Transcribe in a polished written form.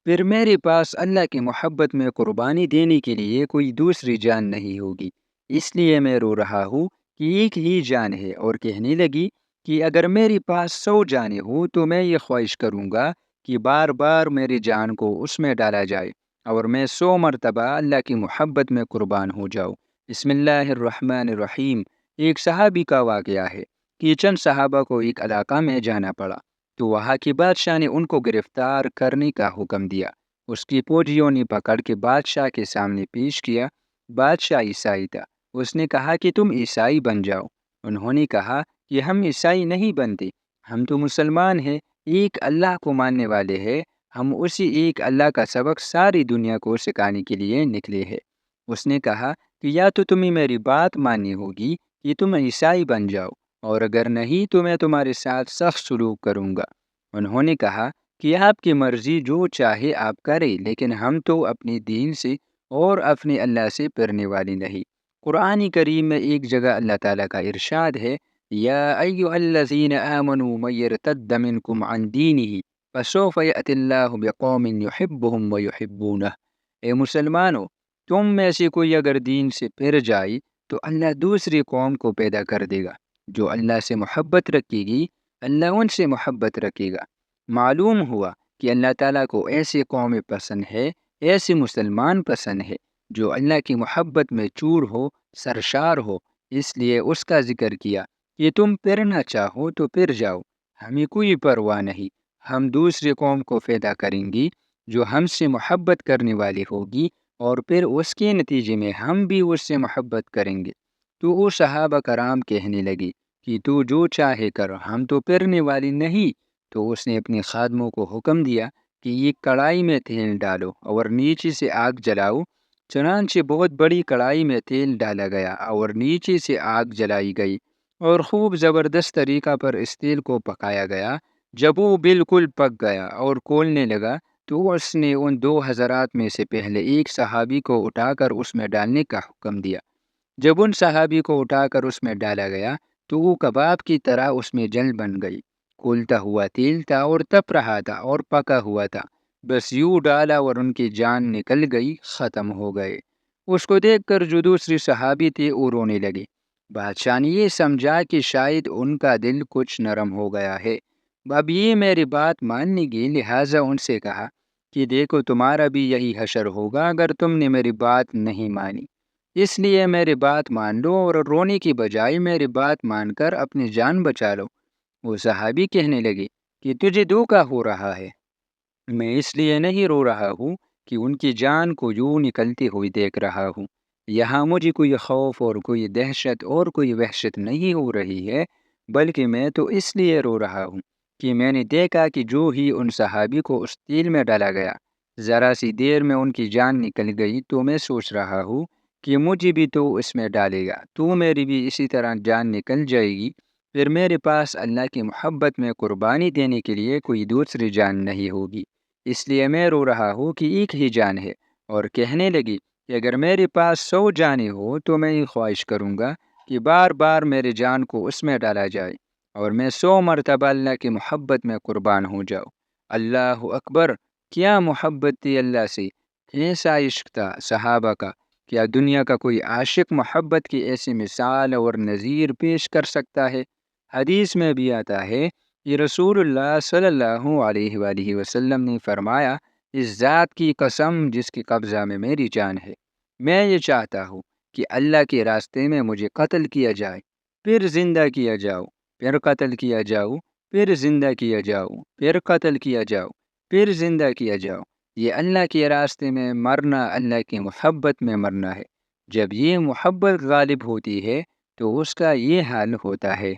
پھر میرے پاس اللہ کی محبت میں قربانی دینے کے لیے کوئی دوسری جان نہیں ہوگی، اس لیے میں رو رہا ہوں کہ ایک ہی جان ہے، اور کہنے لگی کہ اگر میرے پاس 100 جانیں ہوں تو میں یہ خواہش کروں گا کہ بار بار میری جان کو اس میں ڈالا جائے اور میں 100 مرتبہ اللہ کی محبت میں قربان ہو جاؤں۔ بسم اللہ الرحمن الرحیم۔ ایک صحابی کا واقعہ ہے کہ چند صحابہ کو ایک علاقہ میں جانا پڑا، تو وہاں کے بادشاہ نے ان کو گرفتار کرنے کا حکم دیا۔ اس کی فوجیوں نے پکڑ کے بادشاہ کے سامنے پیش کیا۔ بادشاہ عیسائی تھا۔ اس نے کہا کہ تم عیسائی بن جاؤ۔ انہوں نے کہا کہ ہم عیسائی نہیں بنتے، ہم تو مسلمان ہیں، ایک اللہ کو ماننے والے ہیں، ہم اسی ایک اللہ کا سبق ساری دنیا کو سکھانے کے لیے نکلے ہیں۔ اس نے کہا کہ یا تو تمہیں میری بات ماننی ہوگی کہ تم عیسائی بن جاؤ، اور اگر نہیں تو میں تمہارے ساتھ سخت سلوک کروں گا۔ انہوں نے کہا کہ آپ کی مرضی، جو چاہے آپ کریں، لیکن ہم تو اپنے دین سے اور اپنے اللہ سے پھرنے والے نہیں۔ قرآن کریم میں ایک جگہ اللہ تعالیٰ کا ارشاد ہے، یا ایھا الذین آمنوا من یرتد منکم عن دینہ فسوف یأتی اللہ بقوم یحبہم ویحبونہ۔ اے مسلمانوں، تم میں سے کوئی اگر دین سے پھر جائے تو اللہ دوسری قوم کو پیدا کر دے گا جو اللہ سے محبت رکھے گی، اللہ ان سے محبت رکھے گا۔ معلوم ہوا کہ اللہ تعالیٰ کو ایسی قومیں پسند ہے، ایسے مسلمان پسند ہے جو اللہ کی محبت میں چور ہو، سرشار ہو۔ اس لیے اس کا ذکر کیا کہ تم پھرنا چاہو تو پھر جاؤ، ہمیں کوئی پرواہ نہیں، ہم دوسری قوم کو پیدا کریں گی جو ہم سے محبت کرنے والی ہوگی، اور پھر اس کے نتیجے میں ہم بھی اس سے محبت کریں گے۔ تو وہ صحابہ کرام کہنے لگی کہ تو جو چاہے کر، ہم تو پھرنے والی نہیں۔ تو اس نے اپنے خادموں کو حکم دیا کہ ایک کڑائی میں تیل ڈالو اور نیچے سے آگ جلاؤ۔ چنانچہ بہت بڑی کڑائی میں تیل ڈالا گیا اور نیچے سے آگ جلائی گئی، اور خوب زبردست طریقہ پر اس تیل کو پکایا گیا۔ جب وہ بالکل پک گیا اور کھولنے لگا تو اس نے ان 2 حضرات میں سے پہلے ایک صحابی کو اٹھا کر اس میں ڈالنے کا حکم دیا۔ جب ان صحابی کو اٹھا کر اس میں ڈالا گیا تو وہ کباب کی طرح اس میں جل بن گئی۔ کھولتا ہوا تیل تھا اور تپ رہا تھا اور پکا ہوا تھا، بس یوں ڈالا اور ان کی جان نکل گئی، ختم ہو گئے۔ اس کو دیکھ کر جو دوسری صحابی تھے وہ رونے لگے۔ بادشاہ نے یہ سمجھا کہ شاید ان کا دل کچھ نرم ہو گیا ہے، اب یہ میری بات ماننے گے، لہٰذا ان سے کہا کہ دیکھو تمہارا بھی یہی حشر ہوگا اگر تم نے میری بات نہیں مانی، اس لیے میری بات مان لو اور رونے کی بجائے میری بات مان کر اپنی جان بچا لو۔ وہ صحابی کہنے لگے کہ تجھے دھوکا ہو رہا ہے، میں اس لیے نہیں رو رہا ہوں کہ ان کی جان کو یوں نکلتی ہوئی دیکھ رہا ہوں، یہاں مجھے کوئی خوف اور کوئی دہشت اور کوئی وحشت نہیں ہو رہی ہے، بلکہ میں تو اس لیے رو رہا ہوں کہ میں نے دیکھا کہ جو ہی ان صحابی کو اس تیل میں ڈالا گیا، ذرا سی دیر میں ان کی جان نکل گئی، تو میں سوچ رہا ہوں کہ مجھے بھی تو اس میں ڈالے گا تو میری بھی اسی طرح جان نکل جائے گی، پھر میرے پاس اللہ کی محبت میں قربانی دینے کے لیے کوئی دوسری جان نہیں ہوگی، اس لیے میں رو رہا ہوں کہ ایک ہی جان ہے۔ اور کہنے لگی کہ اگر میرے پاس 100 جانیں ہو تو میں یہ خواہش کروں گا کہ بار بار میری جان کو اس میں ڈالا جائے اور میں 100 مرتبہ اللہ کی محبت میں قربان ہو جاؤں۔ اللہ اکبر! کیا محبت تھی اللہ سے، ایسا عشق تھا صحابہ کا! کیا دنیا کا کوئی عاشق محبت کی ایسی مثال اور نظیر پیش کر سکتا ہے؟ حدیث میں بھی آتا ہے کہ رسول اللہ صلی اللہ علیہ وآلہ وسلم نے فرمایا، اس ذات کی قسم جس کی قبضہ میں میری جان ہے، میں یہ چاہتا ہوں کہ اللہ کے راستے میں مجھے قتل کیا جائے، پھر زندہ کیا جاؤ، پھر قتل کیا جاؤ، پھر زندہ کیا جاؤ، پھر قتل کیا جاؤ، پھر زندہ کیا جاؤ۔ یہ اللہ کے راستے میں مرنا اللہ کی محبت میں مرنا ہے۔ جب یہ محبت غالب ہوتی ہے تو اس کا یہ حال ہوتا ہے۔